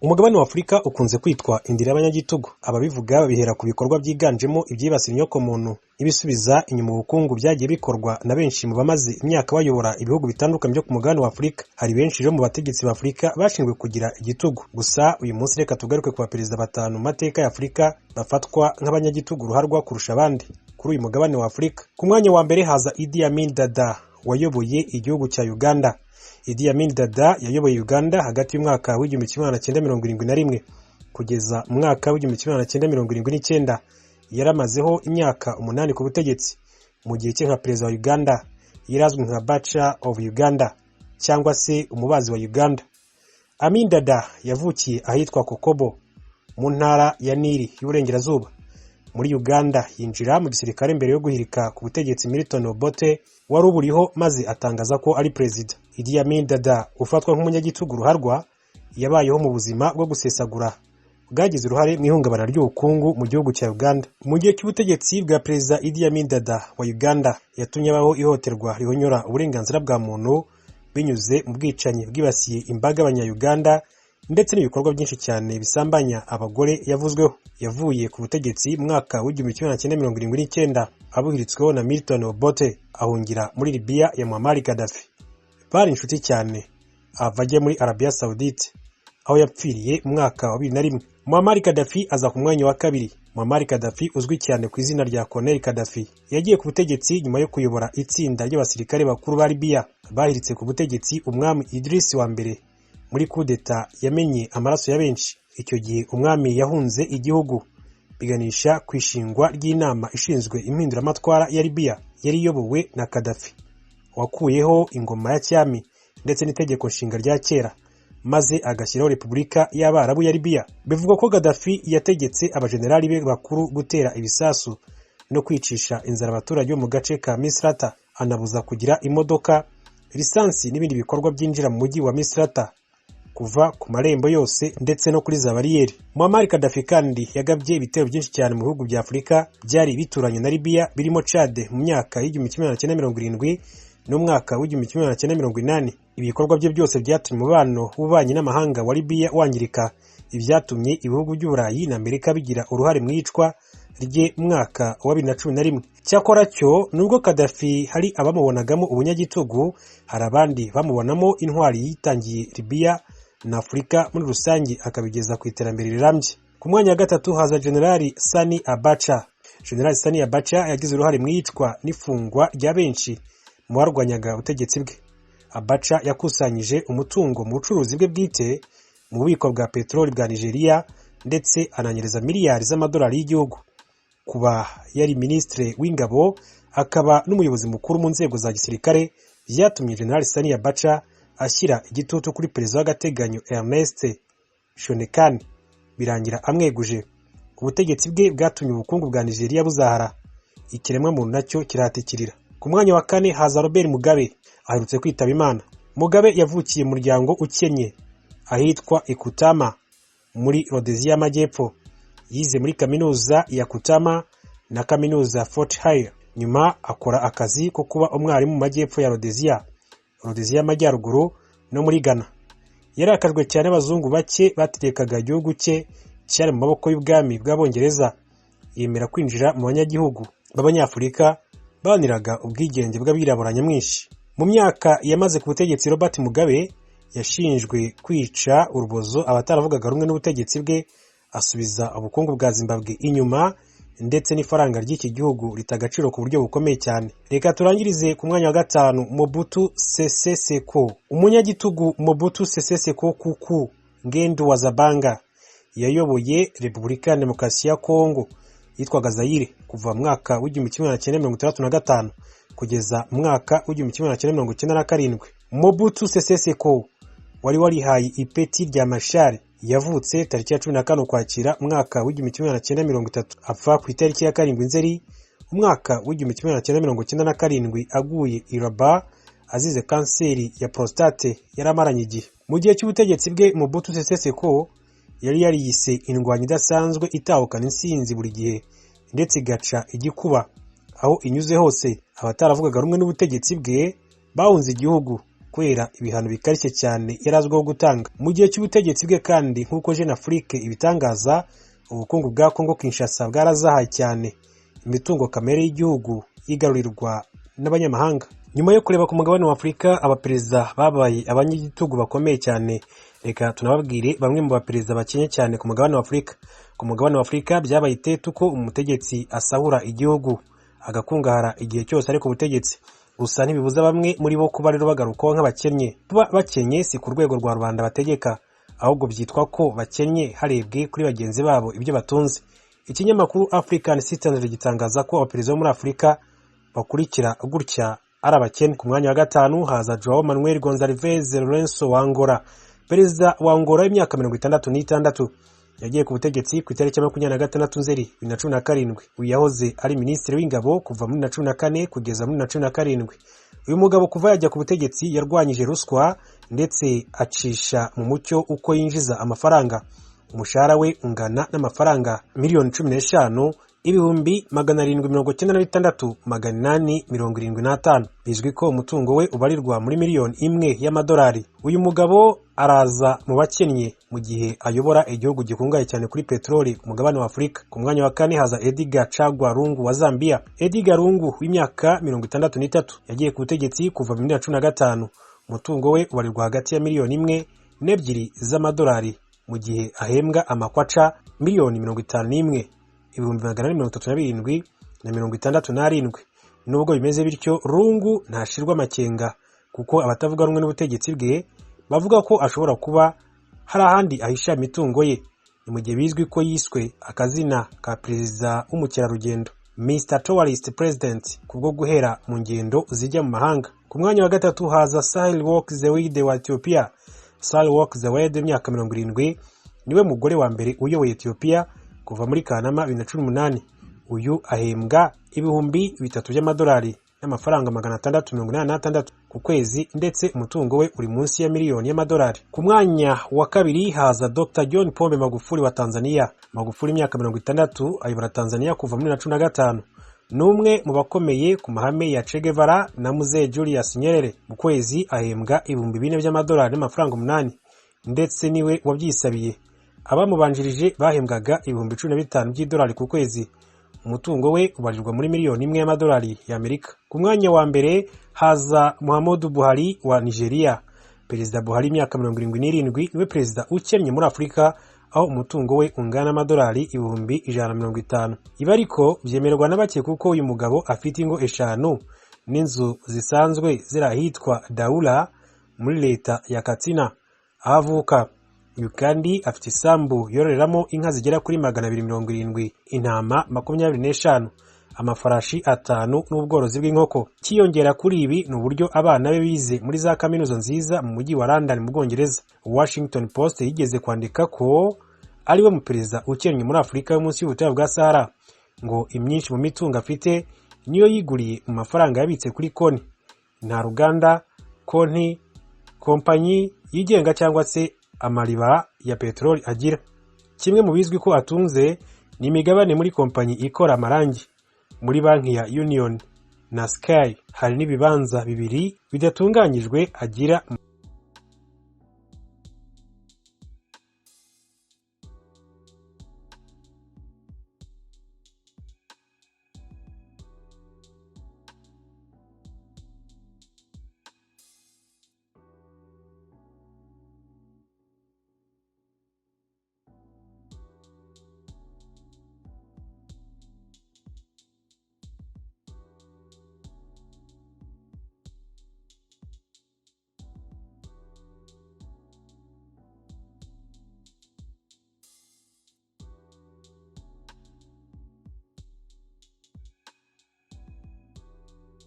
Umugabane wa Afurika ukunze kwitwa indiri y'abanyagitugu. Ababivuga babihera ku bikorwa byiganjemo ibyibasira inyokomuntu n'ibisubiza inyuma ubukungu byagiye bikorwa na benshi mu bamaze imyaka bayobora ibihugu bitandukanye byo ku mugabane wa Afurika. Hari benshi rero mu bategetsi ba Afurika bashinzwe kugira igitugu. Gusa uyu munsi reka tugaruke ku baperezida batanu mu mateka ya Afurika bafatwa nk'abanyagitugu ruharwa kurusha abandi kuri uyu mugabane wa Afurika. Ku mwanya wa mbere haza Idi Amin Dada wayoboye igihugu cya Uganda. Idi Amin Dada yayoboye Uganda hagati y'umwaka w'igihumbi kimwe magana cyenda mirongo irindwi na rimwe kugeza mu mwaka w'igihumbi kimwe magana cyenda mirongo irindwi n'icyenda. Yaramazeho imyaka 8 ku butegetsi. Mu gihe cye nka perezida wa Uganda yarazwi nka Butcher of Uganda cyangwa se umubazi wa Uganda. Amin Dada yavukiye ahitwa Kokobo mu ntara ya Nili y'Uburengerazuba muri Uganda. Yinjira mu gisirikare mbere yo guhirika ku butegetsi Milton Obote wari uburiho maze atangaza ko ari perezida. Idi Amin Dada ufatwa nk'umunyagitugu ruharwa yabayeho mu buzima bwo gusesagura bwagize uruhare mu ihungabana ry'ubukungu mu gihugu cya Uganda. Mu gihe cy'ubutegetsi bwa perezida Idi Amin Dada wa Uganda yatumye abaho ihohoterwa rihonyora uburenganzira bwa muntu binyuze mu bwicanyi bwibasiye imbaga y'Abanya-Uganda ndetse n'ibikorwa byinshi cyane bisambanya abagore yavuzweho. Yavuye ku butegetsi mu mwaka w'igihumbi kimwe magana cyenda mirongo irindwi n'icyenda abuhiritsweho na Milton Obote ahungira muri Libya ya Muammar Gaddafi. Bari inshuti cyane ava ajya muri Arabia Saudite aho yapfiriye mu mwaka wa 2001. Muammar Gaddafi aza ku mwanya wa kabiri. Muammar Gaddafi uzwi cyane ku izina rya Colonel Gaddafi yagiye ku butegetsi nyuma yo kuyobora itsinda ry'abasirikare bakuru ba Libya bahiritse ku butegetsi umwami Idris wa mbere muri kudeta yamenye amaraso ya benshi. Icyo gihe umwami yahunze igihugu biganisha ku ishingwa ry'inama ishinzwe impinduramatwara ya Libya yari iyobowe na Gaddafi wakuyeho ingoma ya cyami ndetse n'itegeko nshinga rya kera maze agashyiraho Repubulika y'Abarabu ya Libya. Bivugwa ko Gaddafi yategetse abajenerali be bakuru gutera ibisasu no kwicisha inzara abaturage bo mu gace ka Misrata, anabuza kugira imodoka, lisansi n'ibindi bikorwa byinjira mu mujyi wa Misrata kuva ku marembo yose ndetse no kuri za bariyeri. Muammar Gaddafi kandi yagabye ibitero byinshi cyane mu bihugu bya Afurika byari bituranye na Libya birimo Chad mu myaka y'igihumbi kimwe magana cyenda mirongo irindwi n'umwaka w'igihumbi kimwe magana cyenda mirongo inani. Ibikorwa bye byose byatumye umubano w'ububanyi n'amahanga wa Libya wangirika, ibyatumye ibihugu by'Uburayi na Amerika bigira uruhare mu iyicwa rye mu mwaka wa 2011. Cyakora cyo nubwo Gaddafi hari abamubonagamo ubunyagitugu, hari abandi bamubonamo intwari yitangiye Libya na Afurika muri rusange akabigeza ku iterambere rirambye. Ku mwanya wa gatatu haza General Sani Abacha. General Sani Abacha yagize uruhare mu iyicwa n'ifungwa rya benshi mu barwanyaga ubutegetsi bwe. Abacha yakusanyije umutungo mu bucuruzi bwe bwite mu bubiko bwa peteroli bwa Nigeria ndetse ananyereza miliyari z'amadolari y'igihugu. Kuba yari ministre w'ingabo akaba n'umuyobozi mukuru mu nzego za gisirikare byatumye General Sani Abacha ashyira igitutu kuri perezida w'agateganyo Ernest Shonekan birangira amweguje. Ubutegetsi bwe bwatumye ubukungu bwa Nigeria buzahara, ikiremwa muntu nacyo kirahatikirira. Ku mwanya wa kane haza Robert Mugabe aherutse kwitaba Imana. Mugabe yavukiye mu muryango ukenye ahitwa Ikutama muri Rhodesia y'Amajyepfo. Yize muri kaminuza ya Kutama na kaminuza ya Fort Hare. Nyuma akora akazi ko kuba umwarimu mu majyepfo ya Rhodesia y'Amajyaruguru no muri Ghana. Yarakajwe cyane abazungu bake bategekaga igihugu cye cyari mu maboko y'ubwami bw'Abongereza. Yemera kwinjira mu banyagihugu b'Abanyafurika baniraga ubwigenge bw'abirabura nyamwinshi. Mu myaka yamaze ku butegetsi, Robert Mugabe yashinjwe kwica urubozo abataravugaga rumwe n'ubutegetsi bwe, asubiza ubukungu bwa Zimbabwe inyuma ndetse n'ifaranga ry'iki gihugu ritagaciro ku buryo bukomeye cyane. Reka turangirize ku mwanya wa gatanu Mobutu Sese Seko. Umunyagitugu Mobutu Sese Seko Kuku Ngbendu wa Zabanga yayoboye Repubulika ya Demokarasi ya Kongo yitwaga Zaire kuva mwaka w'igihumbi kimwe magana cyenda mirongo itandatu na gatanu kugeza mwaka w'igihumbi kimwe magana cyenda mirongo icyenda na karindwi. Mobutu Sese Seko wari warihaye ipeti rya Marshal yavutse tariki ya 14 Ukwakira mwaka w'igihumbi kimwe magana cyenda mirongo itatu, apfa ku itariki ya 7 Nzeri umwaka w'igihumbi kimwe magana cyenda mirongo icyenda na karindwi aguye i Rabat azize kanseri ya prostate yaramaranye igihe. Mu gihe cy'ubutegetsi bwe Mobutu Sese Seko yari yariyise indwanyi idasanzwe itahukana insinzi buri gihe ndetse igaca igikuba aho inyuze hose. Abataravugaga rumwe n'ubutegetsi bwe bahunze igihugu kubera ibihano bikarishye cyane yari azwiho gutanga. Mu gihe cy'ubutegetsi bwe kandi nk'uko Jeune Afrique ibitangaza, ubukungu bwa Congo Kinshasa bwarazahaye cyane, imitungo kamere y'igihugu yigarurirwa n'abanyamahanga. Nyuma yo kureba ku mugabane wa Afurika abaperezida babaye abanyagitugu bakomeye cyane, reka tunababwire bamwe mu baperezida bakenye cyane ku mugabane wa Afurika. Ku mugabane wa Afurika byabaye iteka uko umutegetsi asahura igihugu agakungahara igihe cyose ari ku butegetsi. Gusa ntibibuza bamwe muri bo kuba rero bagarukaho nk'abakennye. Kuba bakenye si ku rwego rwa rubanda bategeka, ahubwo byitwa ko bakennye harebwe kuri bagenzi babo ibyo batunze. Ikinyamakuru African Citizen gitangaza ko abaperezida bo muri Afurika bakurikira gutya ari abakene. Ku mwanya wa gatanu haza Joao Manuel Gonçalves Lourenço wa Angola. Perezida wa Angola w'imyaka 66 yagiye ku butegetsi ku itariki ya 26 Nzeri 2017. Uyu yahoze ari minisitiri w'ingabo kuva muri 2014 kugeza muri 2017. Uyu mugabo kuva yajya ku butegetsi yarwanyije ruswa ndetse acisha mu mucyo uko yinjiza amafaranga. Umushahara we ungana n'amafaranga miliyoni 15,796,875. Bizwi ko umutungo we ubarirwa muri miliyoni 1 y'amadolari. Uyu mugabo araza mu bakennye mu gihe ayobora igihugu gikungahaye cyane kuri peteroli ku mugabane wa Afurika. Ku mwanya wa kane haza Edgar Chagwa Lungu wa Zambia. Edgar Lungu w'imyaka 63 yagiye ku butegetsi kuva mu 2015. Umutungo we ubarirwa hagati ya miliyoni 1 n'ebyiri z'amadolari mu gihe ahembwa amakwaca miliyoni 51,837,067. Nubwo bimeze bityo, Lungu ntashirwa amakenga kuko abatavuga rumwe n'ubutegetsi bwe bavuga ko ashobora kuba hari ahandi ahisha imitungo ye. Ni mu gihe bizwi ko yiswe akazina ka perezida w'umukerarugendo, Mr. Tourist President, kubwo guhera mu ngendo zijya mu mahanga. Ku mwanya wa gatatu haza Sahle-Work Zewde wa Ethiopia. Sahle-Work Zewde w'imyaka 70 niwe mugore wa mbere uyoboye Ethiopia kuva muri Kanama 2018. Uyu ahembwa ibihumbi 3 by'amadolari n'amafaranga 686 ku kwezi, ndetse umutungo we uri munsi ya miliyoni y'amadolari. Ku mwanya wa kabiri haza Dr. John Pombe Magufuli wa Tanzania. Magufuli imyaka 60 ayobora Tanzania kuva muri 2015. Numwe mu bakomeye ku mahame ya Che Guevara na Mzee Julius Nyerere. Mu kwezi ahembwa ibihumbi 4 by'amadolari n'amafaranga 8, ndetse niwe wabyisabiye. Abamubanjirije bahembwaga ibihumbi 15 by'idolari ku kwezi. Umutungo we ubarirwa muri miliyoni 1 y'amadolari y'Amerika. Ku mwanya wa mbere haza Muhammadu Buhari wa Nigeria. Perezida Buhari imyaka 77 niwe perezida ukennye muri Afurika, aho umutungo we ungana amadolari ibihumbi 150. Ibi ariko byemerwa na bake kuko uyu mugabo afite ingo 5 n'inzu zisanzwe ziri ahitwa Daula muri leta ya Katsina aho avuka. Uyu kandi afite isambu yororeramo inka zigera kuri 270, intama 25, amafarashi 5 n'ubworozi bw'inkoko. Kiyongera kuri ibi ni uburyo abana be bize muri za kaminuza nziza mu mujyi wa London mu Bwongereza. Washington Post yigeze kwandika ko ariwe mu perezida ukennye muri Afurika yo munsi y'ubutayu bwa Sahara, ngo imyinshi mu mitungo afite niyo yiguriye mu mafaranga yabitse kuri konti. Nta ruganda, konti, kompanyi yigenga cyangwa se amariba ya peteroli agira. Kimwe mu bizwi ko atunze ni imigabane muri kompanyi ikora amarangi, muri banki ya Union na Sky. Hari n'ibibanza 2 bidatunganyijwe agira